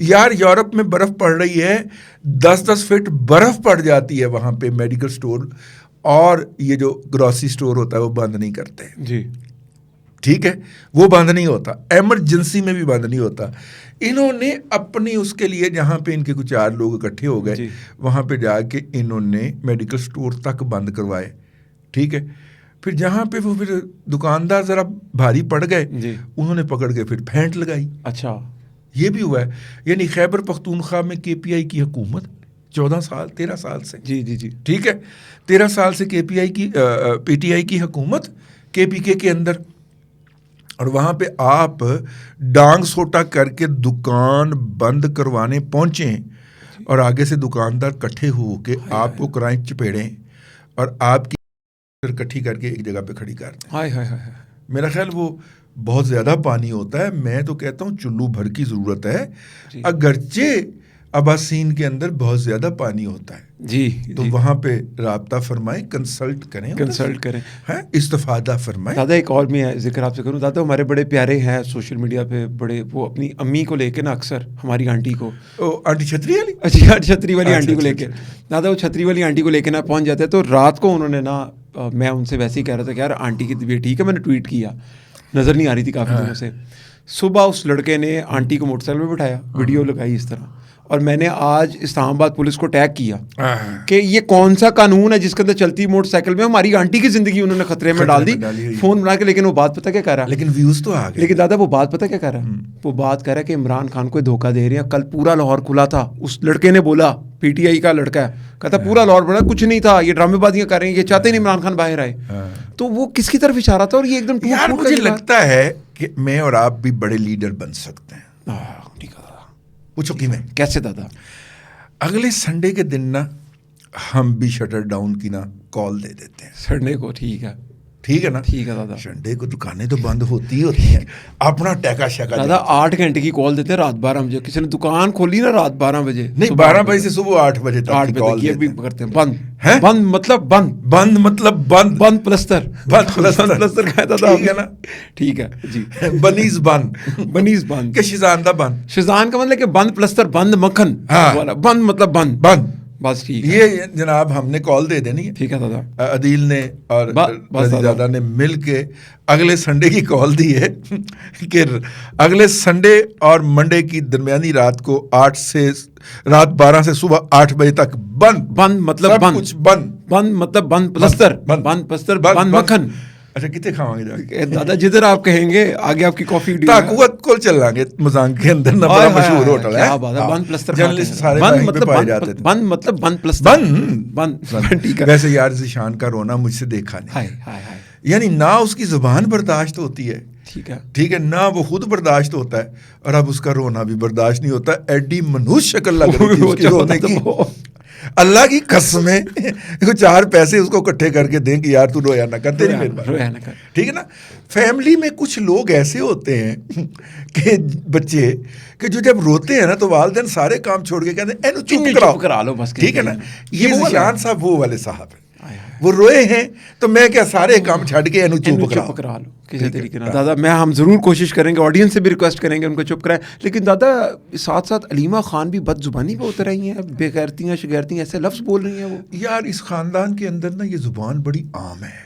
یار یورپ میں برف پڑ رہی ہے, 10-10 فٹ برف پڑ جاتی ہے وہاں پہ, میڈیکل سٹور اور یہ جو گروسری سٹور ہوتا ہے وہ بند نہیں کرتے جی, ٹھیک ہے, وہ بند نہیں ہوتا, ایمرجنسی میں بھی بند نہیں ہوتا. انہوں نے اپنی اس کے لیے جہاں پہ ان کے کچھ 4 لوگ اکٹھے ہو گئے, وہاں پہ جا کے انہوں نے میڈیکل سٹور تک بند کروائے, ٹھیک ہے. پھر جہاں پہ وہ پھر دکاندار ذرا بھاری پڑ گئے, انہوں نے پکڑ کے پھر پھینٹ لگائی. اچھا, یہ بھی ہوا ہے. یعنی خیبر پختونخوا میں KPI کی حکومت 13 سال سے, جی, ٹھیک ہے, 13 سال سے PTI کی حکومت KPK کے اندر, اور وہاں پہ آپ ڈانگ سوٹا کر کے دکان بند کروانے پہنچیں اور آگے سے دکاندار کٹھے ہو کے آپ کو کرائیں چپیڑیں اور آپ کی کٹھی کر کے ایک جگہ پہ کھڑی کر دیں. میرا خیال وہ بہت زیادہ پانی ہوتا ہے. میں تو کہتا ہوں چلو بھر کی ضرورت ہے, اگرچہ اباسین کے اندر بہت زیادہ پانی ہوتا ہے جی, تو وہاں پہ رابطہ فرمائیں, کنسلٹ کریں, استفادہ فرمائیں. دادا ایک اور میں ذکر آپ سے کروں, دادا ہمارے بڑے پیارے ہیں سوشل میڈیا پہ بڑے, وہ اپنی امی کو لے کے نا اکثر ہماری آنٹی کو, آنٹی چھتری والی, اچھا چھتری والی آنٹی کو لے کے, دادا وہ چھتری والی آنٹی کو لے کے نا پہنچ جاتے ہیں. تو رات کو انہوں نے نا, میں ان سے ویسے ہی کہہ رہا تھا کہ یار آنٹی کی طبیعت ٹھیک ہے, میں نے ٹویٹ کیا, نظر نہیں آ رہی تھی کافی دنوں سے. صبح اس لڑکے نے آنٹی کو موٹر سائیکل پہ بٹھایا, ویڈیو لگائی اس طرح, اور میں نے آج اسلام آباد پولیس کو ٹیگ کیا کہ یہ کون سا قانون ہے جس کے اندر چلتی موٹر سائیکل میں ہماری آنٹی کی زندگی انہوں نے خطرے میں ڈال دی, فون بنا کے. لیکن وہ بات پتہ کیا کہہ رہا ہے, لیکن ویوز تو آ گئے. لیکن دادا وہ بات پتہ کیا کہہ رہا ہے, وہ بات کہہ رہا ہے کہ عمران خان کو دھوکہ دے رہے ہیں. کل پورا لاہور کھلا تھا, اس لڑکے نے بولا, PTI کا لڑکا ہے, کہتا پورا لاہور بڑا کچھ نہیں تھا, یہ ڈرامے بازیاں کر رہے ہیں, یہ چاہتے نہیں عمران خان باہر آئے. تو وہ کس کی طرف اشارہ تھا, اور یہ ایک دم یار مجھے لگتا ہے کہ میں اور آپ بھی بڑے لیڈر بن سکتے ہیں. پوچھو کہ میں کیسے دادا؟ اگلے سنڈے کے دن نا ہم بھی شٹر ڈاؤن کی نا کال دے دیتے ہیں. سنڈے کو ٹھیک ہے نا, ٹھیک ہے دادا. سنڈے کو دکانیں تو بند ہوتی ہیں, اپنا ٹیکا شیکا دادا 8 گھنٹے کی کال دیتے ہیں رات 12 بجے. کسی نے دکان کھولی نا رات 12 بجے, نہیں 12 بجے سے صبح 8 بجے تک کال یہ بھی کرتے ہیں. بند مطلب بند پلستر کا دادا, ٹھیک ہے نا, ٹھیک ہے جی. بنیز بند کہ شیزاندہ بند, شیزان کا مطلب کہ بند پلستر بند مکھن والا, بند مطلب بند بس ٹھیک ہے. یہ جناب ہم نے کال دے دینی ہے, ٹھیک ہے دادا. عدیل نے اور رضی دادا نے مل کے اگلے سنڈے کی کال دی ہے کہ اگلے سنڈے اور منڈے کی درمیانی رات کو 8 سے رات 12 سے صبح 8 بجے تک بند مطلب بند مطلب بند پلستر بند مکھن. اچھا کتنے کھاؤں گے دادا؟ جدھر آپ کہیں گے, آگے آپ کی کافی تاقوت کو چل لیں گے مزانگ کے اندر نا, بڑا مشہور ہوٹل ہے. بند پلستر جرنلسٹ سارے پائے جاتے تھے. بند مطلب بند پلستر بند. ویسے یار ذیشان کا رونا مجھ سے دیکھا نہیں, یعنی نہ اس کی زبان برداشت ہوتی ہے, ٹھیک ہے, نہ وہ خود برداشت ہوتا ہے, اور اب اس کا رونا بھی برداشت نہیں ہوتا. ایڈی منحوس شکل لگ رہی تھی اس کی رونے کی. اللہ کی قسم ہے 4 پیسے اس کو اکٹھے کر کے دیں کہ یار تو رویا نہ کر, تیری مہربانی, ٹھیک ہے نا. فیملی میں کچھ لوگ ایسے ہوتے ہیں کہ بچے کہ جو جب روتے ہیں نا تو والدین سارے کام چھوڑ کے کہتے ہیں چپ کرا لو بس, ٹھیک ہے نا. یہ ذیشان صاحب وہ والے صاحب ہیں, وہ روئے ہیں تو میں کیا سارے کام چھڈ کے چپ کرا لو کسی طریقے سے. دادا میں ہم ضرور کوشش کریں گے, آڈینس سے بھی ریکویسٹ کریں گے ان کو چپ کرائیں. لیکن دادا ساتھ ساتھ علیمہ خان بھی بد زبانی پہ اتر رہی ہیں, بے غیرتیاں شگیرتیاں ایسے لفظ بول رہی ہیں وہ. یار اس خاندان کے اندر نا یہ زبان بڑی عام ہے.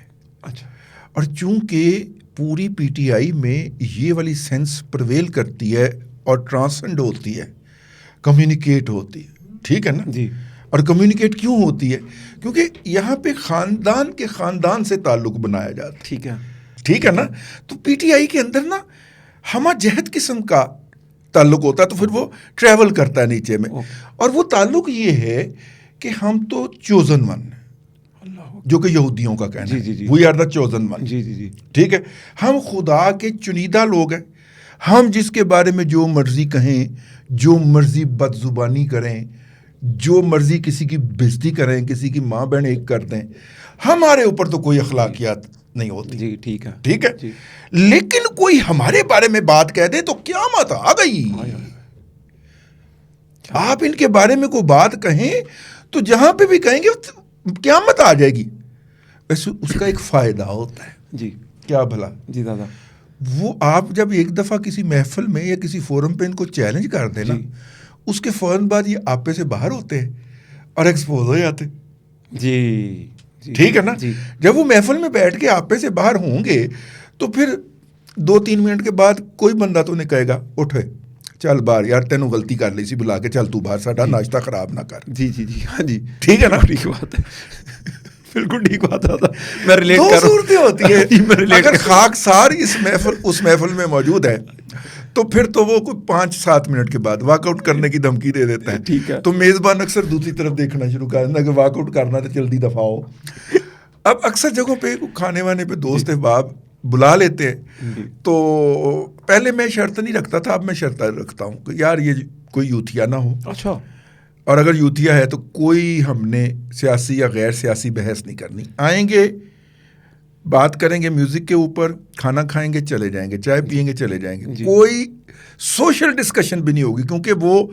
اچھا. اور چونکہ پوری PTI میں یہ والی سینس پرویل کرتی ہے اور ٹرانسنڈ ہوتی ہے, کمیونیکیٹ ہوتی ہے, ٹھیک ہے نا جی. اور کمیونیکیٹ کیوں ہوتی ہے؟ کیونکہ یہاں پہ خاندان سے تعلق بنایا جاتا ہے, ٹھیک ہے نا. تو PTI کے اندر نا ہمہ جہت قسم کا تعلق ہوتا ہے, تو پھر وہ ٹریول کرتا ہے نیچے میں. اور وہ تعلق یہ ہے کہ ہم تو چوزن ون, جو کہ یہودیوں کا کہنا ہے, we are the chosen one, ٹھیک ہے. ہم خدا کے چنیدہ لوگ ہیں. ہم جس کے بارے میں جو مرضی کہیں, جو مرضی بد زبانی کریں, جو مرضی کسی کی بےزتی کریں, کسی کی ماں بہن ایک کر دیں, ہمارے اوپر تو کوئی اخلاقیات نہیں ہوتی. جی ٹھیک ہے, ٹھیک ہے. لیکن کوئی ہمارے بارے میں بات کہہ دے تو قیامت آ گئی. آپ ان کے بارے میں کوئی بات کہیں تو جہاں پہ بھی کہیں گے قیامت آ جائے گی. ویسے اس کا ایک فائدہ ہوتا ہے. جی کیا بھلا؟ جی دادا, وہ آپ جب ایک دفعہ کسی محفل میں یا کسی فورم پہ ان کو چیلنج کر دیں نا, اس کے فوراً بعد یہ آپے سے باہر ہوتے ہیں اور ایکسپوز ہو جاتے. جی ٹھیک ہے نا. جب وہ محفل میں بیٹھ کے آپے سے باہر ہوں گے تو پھر 2-3 منٹ کے بعد کوئی بندہ تو نہیں کہے گا اٹھے چل باہر یار تینوں غلطی کر لی سی بلا کے چل تو باہر ساڈا ناشتہ خراب نہ کر. جی ہاں جی ٹھیک ہے نا. ٹھیک بات ہے, بالکل ٹھیک بات ہے. میں ریلیٹ دو کر رہا ہوں. صورتیں ہوتی ہیں. اگر خاکسار اس محفل میں موجود ہے تو پھر تو وہ کوئی 5-7 منٹ کے بعد واک آؤٹ کرنے کی دھمکی دے دیتا ہے. ٹھیک ہے. تو میزبان اکثر دوسری طرف دیکھنا شروع کر دیتا ہے کہ واک آؤٹ کرنا تو جلدی دفاع ہو. اب اکثر جگہوں پہ کھانے وانے پہ دوست احباب بلا لیتے ہیں تو پہلے میں شرط نہیں رکھتا تھا, اب میں شرط رکھتا ہوں کہ یار یہ کوئی یوتھیا نہ ہو. اچھا. اور اگر یوتھیا ہے تو کوئی ہم نے سیاسی یا غیر سیاسی بحث نہیں کرنی. آئیں گے, بات کریں گے میوزک کے اوپر, کھانا کھائیں گے چلے جائیں گے, چائے پیئیں گے چلے جائیں گے. کوئی سوشل ڈسکشن بھی نہیں ہوگی کیونکہ وہ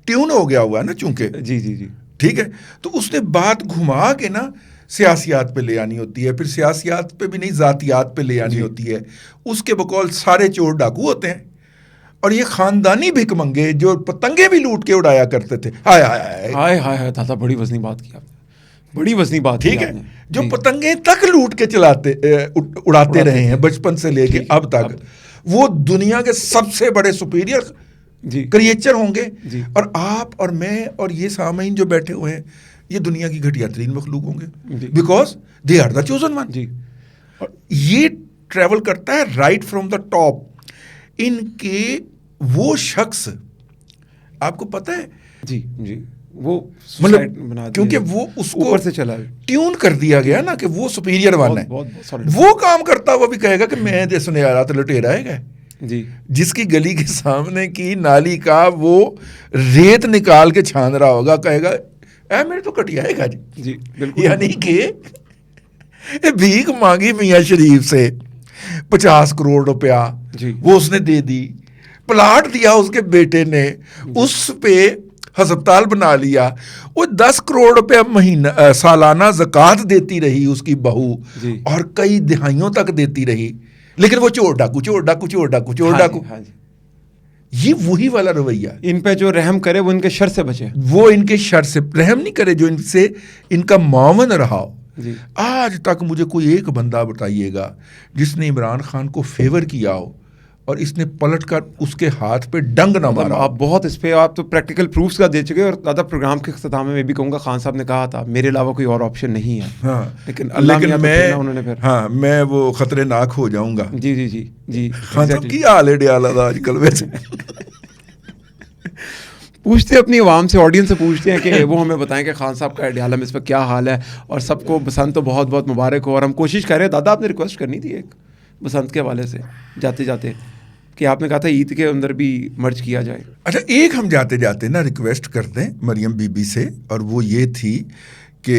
ٹیون ہو گیا ہوا ہے نا چونکہ. جی ٹھیک ہے. تو اس نے بات گھما کے نا سیاسیات پہ لے آنی ہوتی ہے, پھر سیاسیات پہ بھی نہیں ذاتیات پہ لے آنی ہوتی ہے. اس کے بقول سارے چور ڈاکو ہوتے ہیں اور یہ خاندانی بھک منگے جو پتنگیں بھی لوٹ کے اڑایا کرتے تھے. ہائے دادا بڑی وزنی بات کی آپ نے, بڑی وزنی بات. ٹھیک ہے. جو پتنگیں تک لوٹ کے اڑاتے رہے ہیں بچپن سے لے کے اب تک, وہ دنیا کے سب سے بڑے سپیریئر کریچر ہوں گے. اور آپ اور میں اور یہ سامعین جو بیٹھے ہوئے ہیں یہ دنیا کی گھٹیا ترین مخلوق ہوں گے because they are the chosen one. اور یہ ٹریول کرتا ہے رائٹ فرام دا ٹاپ. ان کے وہ شخص آپ کو پتہ ہے جی وہ مطلب کیونکہ وہ اس کو اوپر سے چلا ٹیون کر دیا گیا نا کہ وہ سپیریئر ون ہے, وہ کام کرتا ہوا بھی کہے گا کہ میں جیسے نہیں آ رہا تو لٹیرا ہے گا. جس کی گلی کے سامنے کی نالی کا وہ ریت نکال کے چھان رہا ہوگا کہے گا اے میرے تو کٹیا ہے گا. جی بالکل. یعنی کہ بھیک مانگی میاں شریف سے 50 کروڑ روپیہ وہ اس نے دے دی, پلاٹ دیا اس کے بیٹے نے, اس پہ ہسپتال بنا لیا, وہ 10 کروڑ روپیہ مہینہ سالانہ زکوٰۃ دیتی رہی اس کی بہو اور کئی دہائیوں تک دیتی رہی, لیکن وہ چور ڈاکو. یہ وہی والا رویہ. ان پہ جو رحم کرے وہ ان کے شر سے بچے, وہ ان کے شر سے رحم نہیں کرے جو ان کا معاون رہا ہو. آج تک مجھے کوئی ایک بندہ بتائیے گا جس نے عمران خان کو فیور کیا ہو اور اس نے پلٹ کر اس کے ہاتھ پہ ڈنگ نہ مارا. آپ بہت اس پہ آپ تو پریکٹیکل پروفس کا دے چکے, اور دادا پروگرام کے اختتام میں بھی کہوں گا خان صاحب نے کہا تھا میرے علاوہ کوئی اور آپشن نہیں ہے. ہاں لیکن میں وہ خطرے ناک ہو جاؤں گا. جی خان صاحب کی حال ہے ڈیالہ تھا آج کل ویسے. پوچھتے اپنی عوام سے, آڈینس سے پوچھتے ہیں کہ وہ ہمیں بتائیں کہ خان صاحب کا ڈیالہ میں اس وقت کیا حال ہے, اور سب کو بسنت تو بہت بہت مبارک ہو. اور ہم کوشش کر رہے ہیں, دادا آپ نے ریکویسٹ کرنی تھی ایک بسنت کے حوالے سے جاتے جاتے, کہ آپ نے کہا تھا عید کے اندر بھی مرج کیا جائے. اچھا ایک ہم جاتے جاتے نا ریکویسٹ کرتے ہیں مریم بی بی سے, اور وہ یہ تھی کہ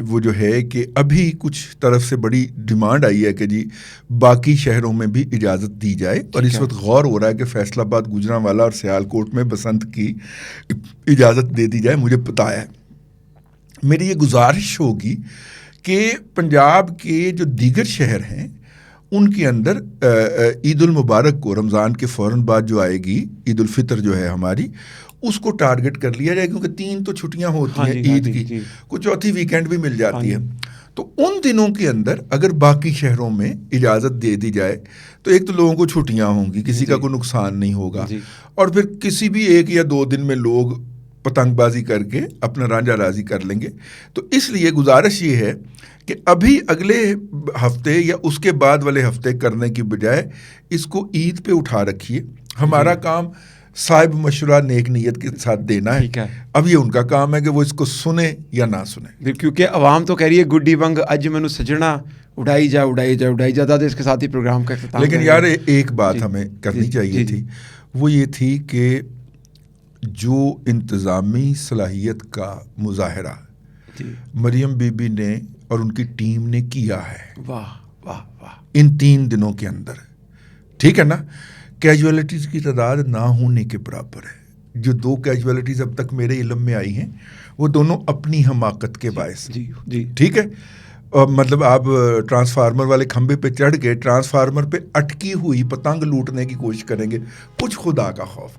وہ جو ہے کہ ابھی کچھ طرف سے بڑی ڈیمانڈ آئی ہے کہ جی باقی شہروں میں بھی اجازت دی جائے, اور اس وقت غور ہو رہا ہے کہ فیصل آباد, گوجرانوالا اور سیالکوٹ میں بسنت کی اجازت دے دی جائے. مجھے پتہ ہے میری یہ گزارش ہوگی کہ پنجاب کے جو دیگر شہر ہیں ان کے اندر عید المبارک کو, رمضان کے فوراً بعد جو آئے گی عید الفطر جو ہے ہماری, اس کو ٹارگٹ کر لیا جائے, کیونکہ 3 تو چھٹیاں ہوتی ہیں عید کی, کچھ چوتھی ویکینڈ بھی مل جاتی ہے. تو ان دنوں کے اندر اگر باقی شہروں میں اجازت دے دی جائے تو ایک تو لوگوں کو چھٹیاں ہوں گی, کسی کا کوئی نقصان نہیں ہوگا, اور پھر کسی بھی 1 یا 2 دن میں لوگ پتنگ بازی کر کے اپنا رانجھا راضی کر لیں گے. تو اس لیے گزارش یہ ہے کہ ابھی اگلے ہفتے یا اس کے بعد والے ہفتے کرنے کی بجائے اس کو عید پہ اٹھا رکھیے. ہمارا کام صاحب مشورہ نیک نیت کے ساتھ دینا ہے. اب یہ ان کا کام ہے کہ وہ اس کو سنیں یا نہ سنیں, کیونکہ عوام تو کہہ رہی ہے گڈی ونگ اج مینوں سجنا اڑائی جا دادا اس کے ساتھ ہی پروگرام کا اختتام. لیکن یار ایک بات ہمیں کرنی چاہیے تھی, وہ یہ تھی کہ جو انتظامی صلاحیت کا مظاہرہ مریم بی بی نے اور ان کی ٹیم نے کیا ہے ان 3 دنوں کے اندر, ٹھیک ہے نا, کیجولیٹیز کی تعداد نہ ہونے کے برابر ہے. جو 2 کیجولیٹیز اب تک میرے علم میں آئی ہیں وہ دونوں اپنی حماقت کے باعث. ٹھیک ہے, مطلب آپ ٹرانسفارمر والے کھمبے پہ چڑھ کے ٹرانسفارمر پہ اٹکی ہوئی پتنگ لوٹنے کی کوشش کریں گے, کچھ خدا کا خوف.